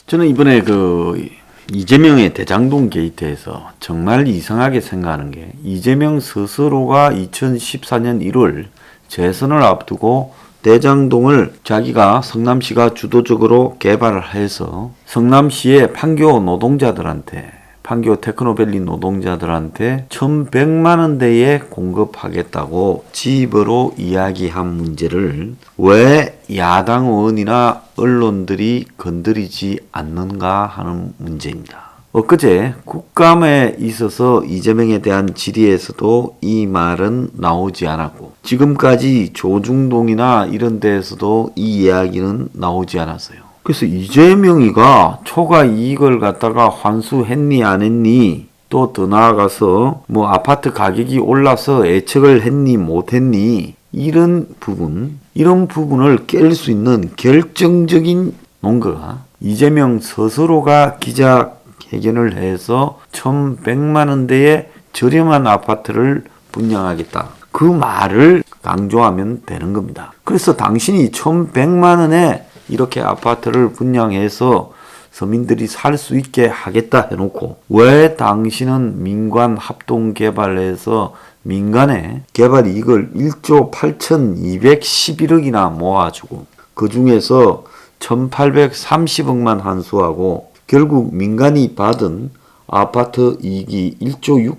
저는 이번에 이재명의 대장동 게이트에서 정말 이상하게 생각하는 게, 이재명 스스로가 2014년 1월 재선을 앞두고 대장동을 자기가 성남시가 주도적으로 개발을 해서 성남시의 판교 노동자들한테, 판교 테크노밸리 노동자들한테 1,100만 원대에 공급하겠다고 지 입으로 이야기한 문제를 왜 야당 의원이나 언론들이 건드리지 않는가 하는 문제입니다. 엊그제 국감에 있어서 이재명에 대한 질의에서도 이 말은 나오지 않았고, 지금까지 조중동이나 이런 데에서도 이 이야기는 나오지 않았어요. 그래서 이재명이가 초과 이익을 갖다가 환수했니 안 했니, 또 더 나아가서 아파트 가격이 올라서 애척을 했니 못 했니, 이런 부분을 깰 수 있는 결정적인 논거가 이재명 스스로가 기자회견을 해서 1,100만 원대의 저렴한 아파트를 분양하겠다, 그 말을 강조하면 되는 겁니다. 그래서 당신이 1,100만 원에 이렇게 아파트를 분양해서 서민들이 살 수 있게 하겠다 해놓고, 왜 당신은 민관 합동 개발해서 민간의 개발 이익을 1조 8,211억이나 모아주고 그 중에서 1,830억만 환수하고 결국 민간이 받은 아파트 이익이 1조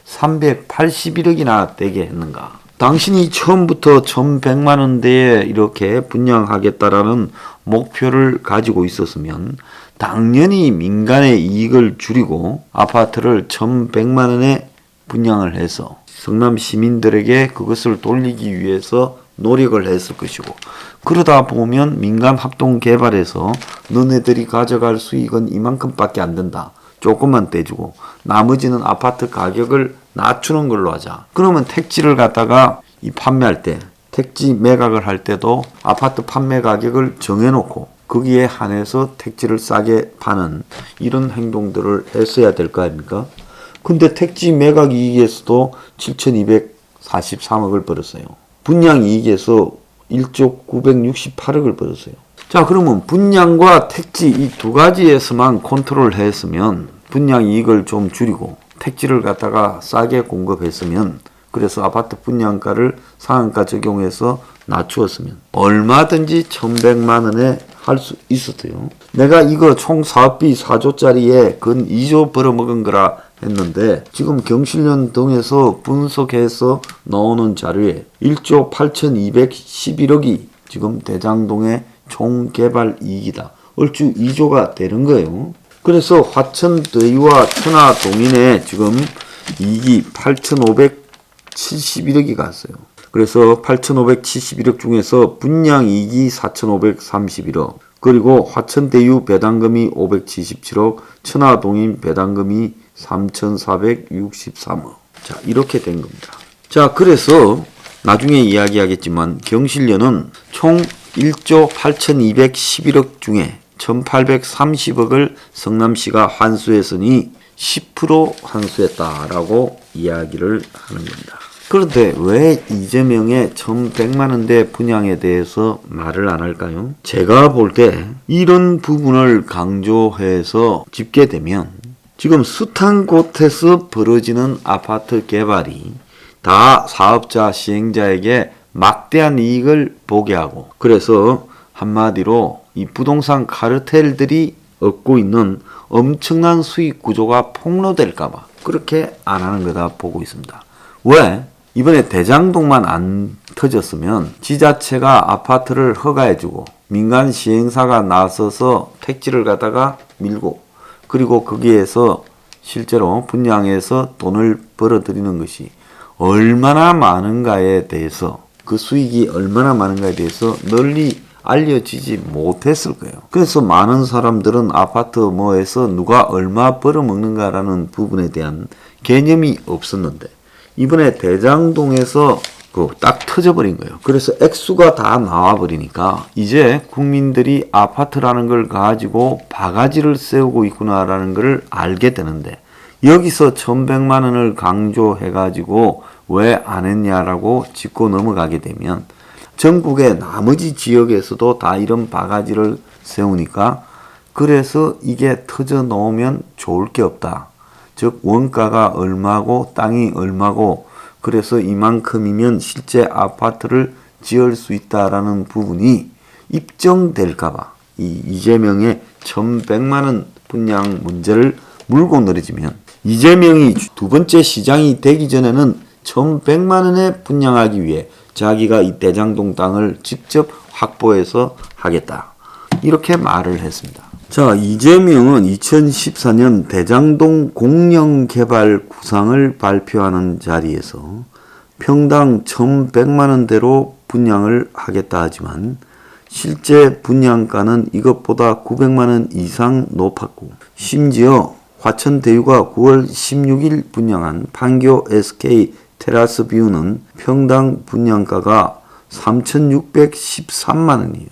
6,381억이나 되게 했는가? 당신이 처음부터 1,100만 원대에 이렇게 분양하겠다라는 목표를 가지고 있었으면 당연히 민간의 이익을 줄이고 아파트를 1,100만 원에 분양을 해서 성남 시민들에게 그것을 돌리기 위해서 노력을 했을 것이고, 그러다 보면 민간 합동 개발에서 너네들이 가져갈 수익은 이만큼밖에 안 된다, 조금만 떼주고 나머지는 아파트 가격을 낮추는 걸로 하자. 그러면 택지를 갖다가 판매할 때, 택지 매각을 할 때도 아파트 판매 가격을 정해놓고 거기에 한해서 택지를 싸게 파는 이런 행동들을 했어야 될 거 아닙니까? 근데 택지 매각 이익에서도 7,243억을 벌었어요. 분양 이익에서 1조 968억을 벌었어요. 자, 그러면 분양과 택지 이 두 가지에서만 컨트롤 했으면, 분양 이익을 좀 줄이고 택지를 갖다가 싸게 공급했으면, 그래서 아파트 분양가를 상한가 적용해서 낮추었으면 얼마든지 1,100만 원에 할 수 있었대요. 내가 이거 총 사업비 4조짜리에 근 2조 벌어먹은 거라 했는데, 지금 경실련 등에서 분석해서 나오는 자료에 1조 8,211억이 지금 대장동의 총 개발 이익이다, 얼추 2조가 되는 거예요. 그래서 화천대유와 천화동인의 지금 이익이 8,571억이 갔어요. 그래서 8,571억 중에서 분양 이익이 4,531억, 그리고 화천대유 배당금이 577억, 천화동인 배당금이 3,463억. 자, 이렇게 된 겁니다. 자, 그래서 나중에 이야기하겠지만 경실련은 총 1조 8,211억 중에 1,830억을 성남시가 환수했으니 10% 환수했다라고 이야기를 하는 겁니다. 그런데 왜 이재명의 1,100만 원대 분양에 대해서 말을 안 할까요? 제가 볼 때 이런 부분을 강조해서 짚게 되면, 지금 숱한 곳에서 벌어지는 아파트 개발이 다 사업자, 시행자에게 막대한 이익을 보게 하고, 그래서 한마디로 이 부동산 카르텔들이 얻고 있는 엄청난 수익 구조가 폭로될까봐 그렇게 안 하는 거다 보고 있습니다. 왜? 이번에 대장동만 안 터졌으면 지자체가 아파트를 허가해주고 민간 시행사가 나서서 택지를 갖다가 밀고, 그리고 거기에서 실제로 분양해서 돈을 벌어들이는 것이 얼마나 많은가에 대해서, 그 수익이 얼마나 많은가에 대해서 널리 알려지지 못했을 거예요. 그래서 많은 사람들은 아파트 뭐에서 누가 얼마 벌어먹는가라는 부분에 대한 개념이 없었는데, 이번에 대장동에서 딱 터져버린 거예요. 그래서 액수가 다 나와버리니까 이제 국민들이 아파트라는 걸 가지고 바가지를 세우고 있구나라는 걸 알게 되는데, 여기서 1,100만 원을 강조해가지고 왜 안 했냐라고 짚고 넘어가게 되면, 전국의 나머지 지역에서도 다 이런 바가지를 세우니까 그래서 이게 터져 놓으면 좋을 게 없다. 즉 원가가 얼마고 땅이 얼마고 그래서 이만큼이면 실제 아파트를 지을 수 있다라는 부분이 입증될까봐 이재명의 1100만 원 분양 문제를 물고 늘어지면 이재명이 두 번째 시장이 되기 전에는 1100만 원에 분양하기 위해 자기가 이 대장동 땅을 직접 확보해서 하겠다. 이렇게 말을 했습니다. 자, 이재명은 2014년 대장동 공영개발 구상을 발표하는 자리에서 평당 1100만 원대로 분양을 하겠다 하지만 실제 분양가는 이것보다 900만 원 이상 높았고 심지어 화천대유가 9월 16일 분양한 판교 SK 테라스 뷰는 평당 분양가가 3,613만 원이에요.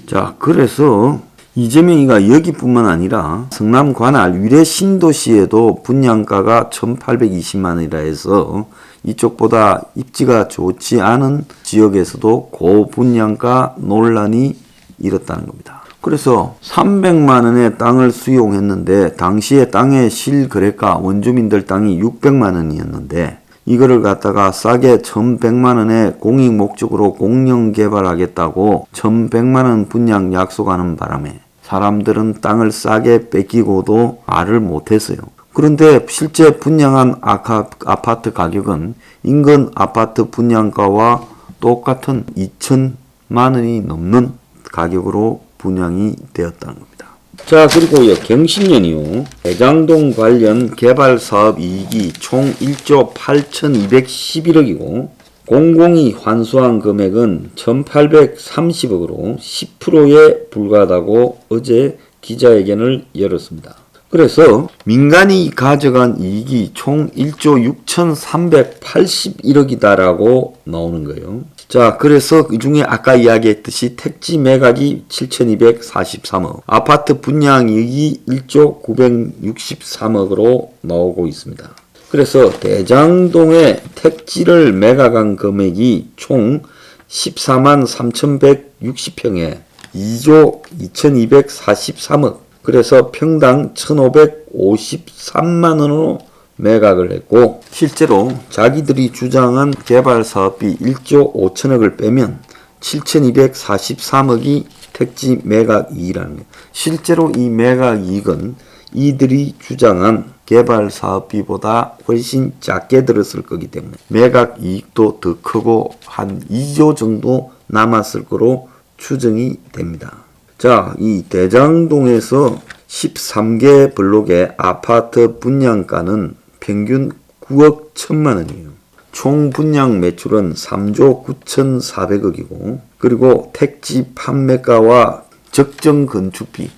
자, 그래서 이재명이가 여기뿐만 아니라 성남 관할 위례 신도시에도 분양가가 1,820만 원이라 해서 이쪽보다 입지가 좋지 않은 지역에서도 고분양가 논란이 일었다는 겁니다. 그래서 300만 원의 땅을 수용했는데 당시에 땅의 실거래가 원주민들 땅이 600만 원이었는데 이거를 갖다가 싸게 1,100만 원에 공익 목적으로 공영 개발하겠다고 1,100만 원 분양 약속하는 바람에 사람들은 땅을 싸게 뺏기고도 말을 못했어요. 그런데 실제 분양한 아파트 가격은 인근 아파트 분양가와 똑같은 2,000만 원이 넘는 가격으로 분양이 되었다는 겁니다. 자, 그리고요, 경신련이요. 대장동 관련 개발 사업 이익이 총 1조 8,211억이고 공공이 환수한 금액은 1,830억으로 10%에 불과하다고 어제 기자회견을 열었습니다. 그래서 민간이 가져간 이익이 총 1조 6,381억이다라고 나오는 거예요. 자, 그래서 그 중에 아까 이야기했듯이 택지 매각이 7,243억, 아파트 분양 이익이 1조 963억으로 나오고 있습니다. 그래서 대장동의 택지를 매각한 금액이 총 14만 3,160평에 2조 2,243억, 그래서 평당 1,553만 원으로 매각을 했고 실제로 자기들이 주장한 개발 사업비 1조 5천억을 빼면 7,243억이 택지 매각 이익이라는 거예요. 실제로 이 매각 이익은 이들이 주장한 개발 사업비보다 훨씬 작게 들었을 거기 때문에 매각 이익도 더 크고 한 2조 정도 남았을 거로 추정이 됩니다. 자, 이 대장동에서 13개 블록의 아파트 분양가는 평균 9억 1천만 원이에요. 총 분양 매출은 3조 9,400억이고 그리고 택지 판매가와 적정 건축비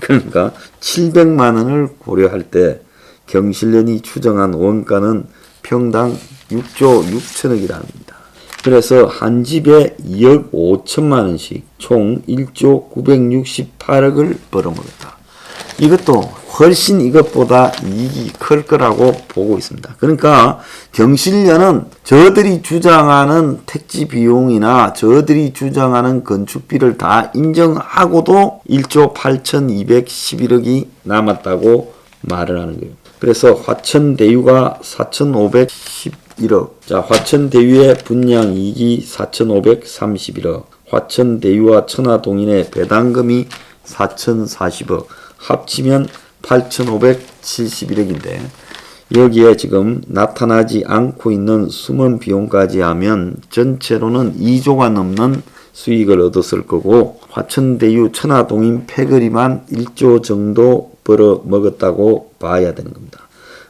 그러니까 700만 원을 고려할 때 경실련이 추정한 원가는 평당 6조 6천억이라 합니다. 그래서 한 집에 2억 5천만 원씩 총 1조 968억을 벌어먹었다. 이것도 훨씬 이것보다 이익이 클 거라고 보고 있습니다. 그러니까 경실련은 저들이 주장하는 택지 비용이나 저들이 주장하는 건축비를 다 인정하고도 1조 8,211억이 남았다고 말을 하는 거예요. 그래서 화천대유가 4,511억, 자, 화천대유의 분양 이익이 4,531억, 화천대유와 천화동인의 배당금이 4,040억, 합치면 8,571억인데 여기에 지금 나타나지 않고 있는 숨은 비용까지 하면 전체로는 2조가 넘는 수익을 얻었을 거고 화천대유 천화동인 패거리만 1조 정도 벌어 먹었다고 봐야 되는 겁니다.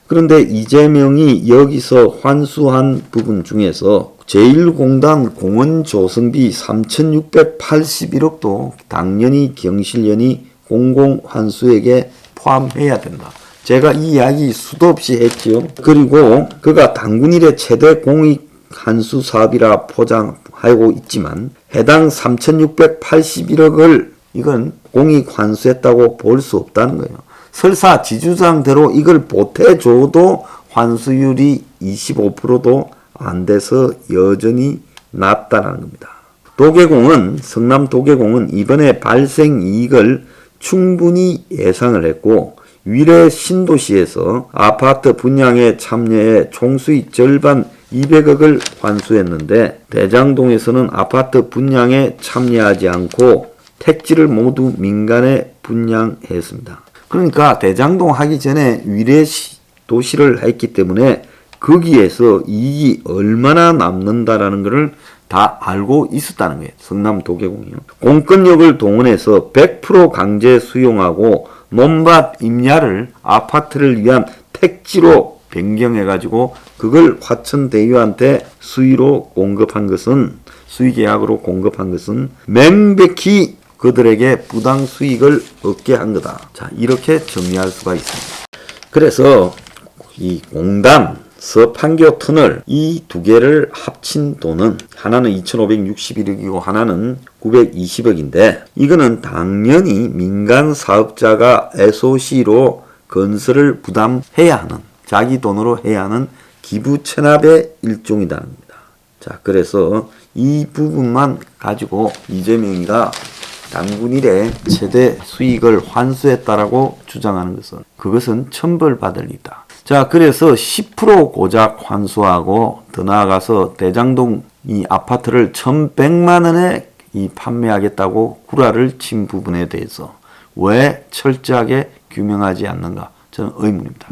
그런데 이재명이 여기서 환수한 부분 중에서 제1공단 공원 조성비 3,681억도 당연히 경실련이 공공환수액에 포함해야 된다. 제가 이 이야기 수도 없이 했지요. 그리고 그가 당군일의 최대 공익환수 사업이라 포장하고 있지만 해당 3,681억을 이건 공익환수했다고 볼 수 없다는 거예요. 설사 지주장대로 이걸 보태줘도 환수율이 25%도 안 돼서 여전히 낮다는 겁니다. 도계공은 성남 도계공은 이번에 발생 이익을 충분히 예상을 했고 위례 신도시에서 아파트 분양에 참여해 총수익 절반 200억을 환수했는데 대장동에서는 아파트 분양에 참여하지 않고 택지를 모두 민간에 분양했습니다. 그러니까 대장동 하기 전에 위례 도시를 했기 때문에 거기에서 이익이 얼마나 남는다라는 것을 다 알고 있었다는 거예요. 성남 도계공이요. 공권력을 동원해서 100% 강제 수용하고 논밭 임야를 아파트를 위한 택지로 변경해가지고 그걸 화천대유한테 수의로 공급한 것은 수의계약으로 공급한 것은 명백히 그들에게 부당 수익을 얻게 한 거다. 자, 이렇게 정리할 수가 있습니다. 그래서 이 공단, 서판교 터널 이 두 개를 합친 돈은 하나는 2,561억이고 하나는 920억인데 이거는 당연히 민간 사업자가 SOC로 건설을 부담해야 하는 자기 돈으로 해야 하는 기부 체납의 일종이라는 겁니다. 자, 그래서 이 부분만 가지고 이재명이가 단군 이래 최대 수익을 환수했다라고 주장하는 것은 그것은 천벌받을 일이다. 자, 그래서 10% 고작 환수하고 더 나아가서 대장동 이 아파트를 1,100만 원에 이 판매하겠다고 구라를 친 부분에 대해서 왜 철저하게 규명하지 않는가? 저는 의문입니다.